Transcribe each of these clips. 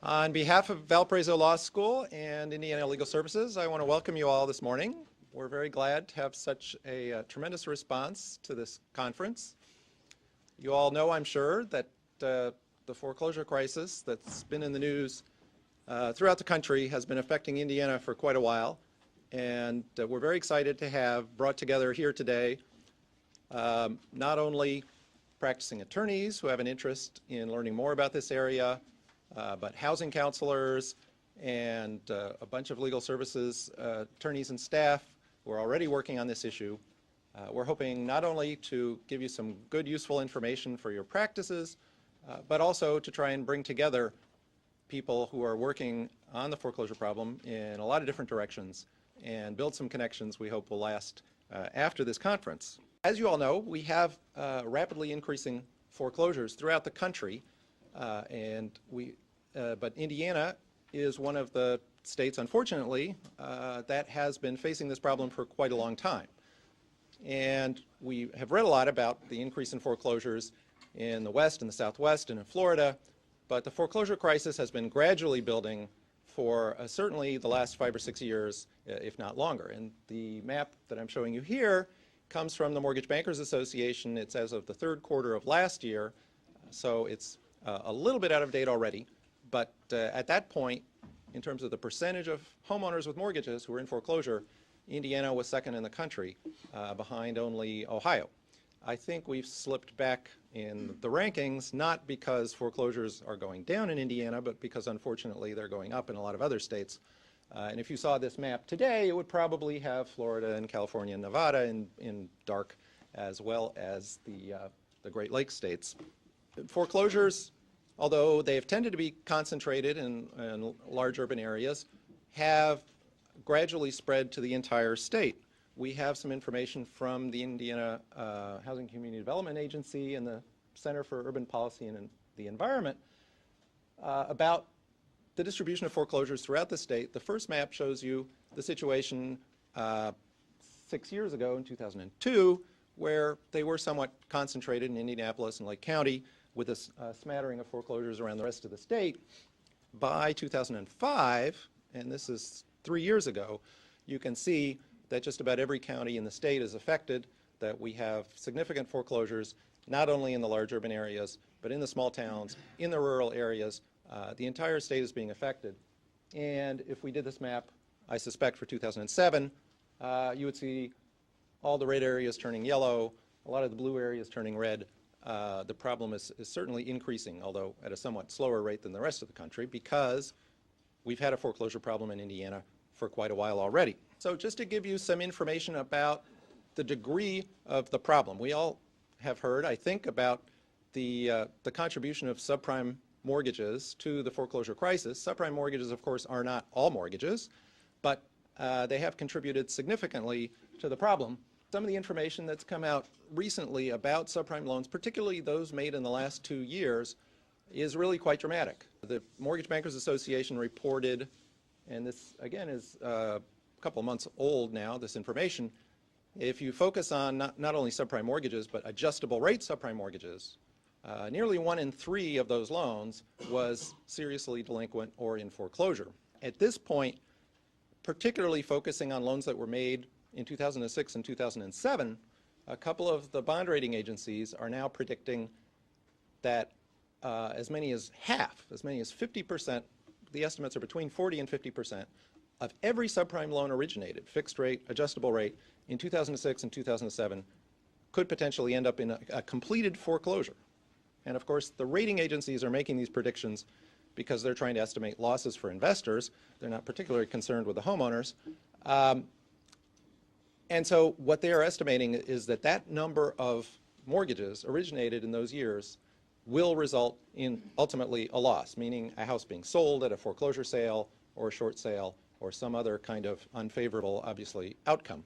On behalf of Valparaiso Law School and Indiana Legal Services, I want to welcome you all this morning. We're very glad to have such a tremendous response to this conference. You all know, I'm sure, that the foreclosure crisis that's been in the news throughout the country has been affecting Indiana for quite a while, and we're very excited to have brought together here today not only practicing attorneys who have an interest in learning more about this area, but housing counselors and a bunch of legal services attorneys and staff who are already working on this issue. We're hoping not only to give you some good, useful information for your practices, but also to try and bring together people who are working on the foreclosure problem in a lot of different directions and build some connections we hope will last after this conference. As you all know, we have rapidly increasing foreclosures throughout the country, but Indiana is one of the states, unfortunately, that has been facing this problem for quite a long time. And we have read a lot about the increase in foreclosures in the West and the Southwest and in Florida, but the foreclosure crisis has been gradually building for certainly the last 5 or 6 years, if not longer. And the map that I'm showing you here comes from the Mortgage Bankers Association. It's as of the third quarter of last year, so it's a little bit out of date already. But at that point, in terms of the percentage of homeowners with mortgages who were in foreclosure, Indiana was second in the country, behind only Ohio. I think we've slipped back in the rankings, not because foreclosures are going down in Indiana, but because unfortunately they're going up in a lot of other states. And if you saw this map today, it would probably have Florida and California and Nevada in dark, as well as the Great Lakes states. Foreclosures, although they have tended to be concentrated in large urban areas, have gradually spread to the entire state. We have some information from the Indiana Housing Community Development Agency and the Center for Urban Policy and the Environment about the distribution of foreclosures throughout the state. The first map shows you the situation 6 years ago in 2002, where they were somewhat concentrated in Indianapolis and Lake County, with a smattering of foreclosures around the rest of the state. By 2005, and this is 3 years ago, you can see that just about every county in the state is affected, that we have significant foreclosures, not only in the large urban areas, but in the small towns, in the rural areas. The entire state is being affected. And if we did this map, I suspect for 2007, you would see all the red areas turning yellow, a lot of the blue areas turning red. The problem is certainly increasing, although at a somewhat slower rate than the rest of the country, because we've had a foreclosure problem in Indiana for quite a while already. So just to give you some information about the degree of the problem, we all have heard, I think, about the contribution of subprime mortgages to the foreclosure crisis. Subprime mortgages, of course, are not all mortgages, but they have contributed significantly to the problem. Some of the information that's come out recently about subprime loans, particularly those made in the last 2 years, is really quite dramatic. The Mortgage Bankers Association reported, and this again is a couple of months old now, this information, if you focus on not only subprime mortgages, but adjustable rate subprime mortgages, nearly 1 in 3 of those loans was seriously delinquent or in foreclosure. At this point, particularly focusing on loans that were made in 2006 and 2007, a couple of the bond rating agencies are now predicting that as many as half, as many as 50%, the estimates are between 40 and 50% of every subprime loan originated, fixed rate, adjustable rate, in 2006 and 2007 could potentially end up in a completed foreclosure. And of course, the rating agencies are making these predictions because they're trying to estimate losses for investors. They're not particularly concerned with the homeowners. And so what they are estimating is that that number of mortgages originated in those years will result in ultimately a loss, meaning a house being sold at a foreclosure sale or a short sale or some other kind of unfavorable, obviously, outcome.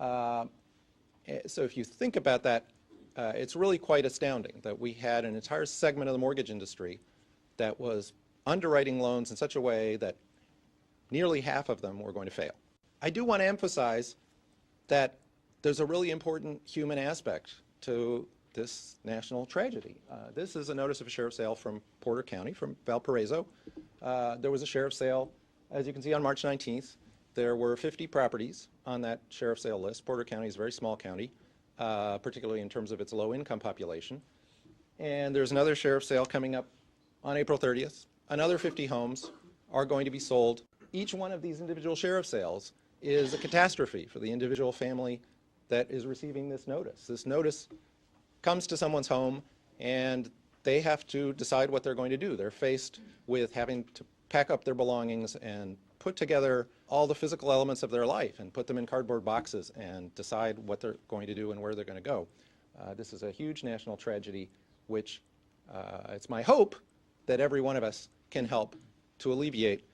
So if you think about that, it's really quite astounding that we had an entire segment of the mortgage industry that was underwriting loans in such a way that nearly half of them were going to fail. I do want to emphasize that there's a really important human aspect to this national tragedy. This is a notice of a sheriff's sale from Porter County, from Valparaiso. There was a sheriff's sale, as you can see, on March 19th. There were 50 properties on that sheriff's sale list. Porter County is a very small county, particularly in terms of its low-income population. And there's another sheriff's sale coming up on April 30th. Another 50 homes are going to be sold. Each one of these individual sheriff's sales is a catastrophe for the individual family that is receiving this notice. This notice comes to someone's home and they have to decide what they're going to do. They're faced with having to pack up their belongings and put together all the physical elements of their life and put them in cardboard boxes and decide what they're going to do and where they're going to go. This is a huge national tragedy, which it's my hope that every one of us can help to alleviate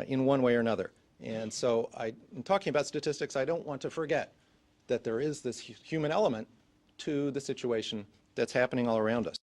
in one way or another. And so in talking about statistics, I don't want to forget that there is this human element to the situation that's happening all around us.